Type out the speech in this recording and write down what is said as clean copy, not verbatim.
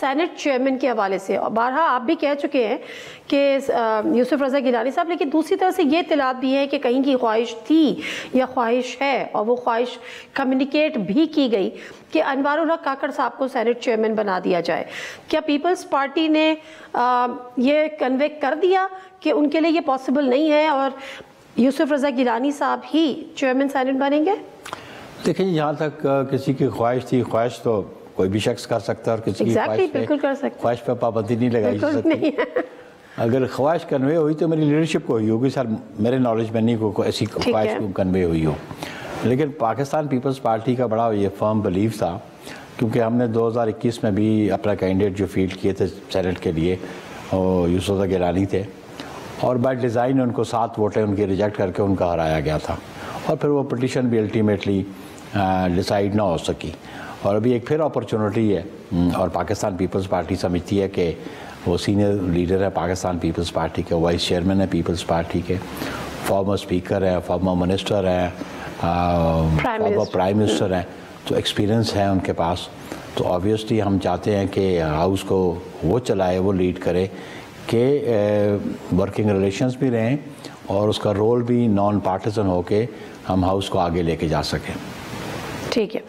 Saint chairman کے حوالے سے بارہا آپ بھی کہہ چکے ہیں کہ یوسف رضا گیلانی صاحب، لیکن دوسری طرف سے یہ اطلاعات بھی ہیں کہ کہیں کی خواہش تھی یا خواہش ہے، اور وہ خواہش کمیونیکیٹ بھی کی گئی کہ انوار الحق کاکڑ صاحب کو سینٹ چیئرمین بنا دیا جائے. کیا پیپلز پارٹی نے یہ کنوے کر دیا کہ ان کے لیے یہ پاسبل نہیں ہے اور یوسف رضا گیلانی صاحب ہی چیئرمین سینٹ بنیں گے؟ دیکھیں جہاں تک کسی کی خواہش تھی، خواہش تو کوئی بھی شخص کر سکتا ہے، اور کسی کی خواہش پہ پابندی نہیں لگائی جا سکتی. اگر خواہش کنوے ہوئی تو میری لیڈرشپ کو ہوئی ہوگی سر، میرے نالج میں نہیں کوئی ایسی خواہش کنوے ہوئی ہو. لیکن پاکستان پیپلز پارٹی کا بڑا یہ فرم بلیف تھا، کیونکہ ہم نے 2021 میں بھی اپنا کینڈیڈیٹ جو فیلڈ کیے تھے سینٹ کے لیے، وہ یوسف رضا گیلانی تھے، اور بائی ڈیزائن ان کو 7 ووٹیں ان کی ریجیکٹ کر کے ان کا ہرایا گیا تھا، اور پھر وہ پٹیشن بھی الٹیمیٹلی ڈیسائیڈ نہ ہو سکی. اور ابھی ایک پھر اپرچونٹی ہے، اور پاکستان پیپلز پارٹی سمجھتی ہے کہ وہ سینئر لیڈر ہے پاکستان پیپلز پارٹی کے، وائس چیئرمین ہے پیپلز پارٹی کے، فارمر اسپیکر ہے، فارمر منسٹر ہے، فارمر پرائم منسٹر ہیں، تو ایکسپیرینس ہے ان کے پاس. تو آبویسلی ہم چاہتے ہیں کہ ہاؤس کو وہ چلائے، وہ لیڈ کرے کہ ورکنگ ریلیشنز بھی رہیں اور اس کا رول بھی نان پارٹیزن ہو کے ہم ہاؤس کو آگے لے کے جا سکیں. ٹھیک ہے.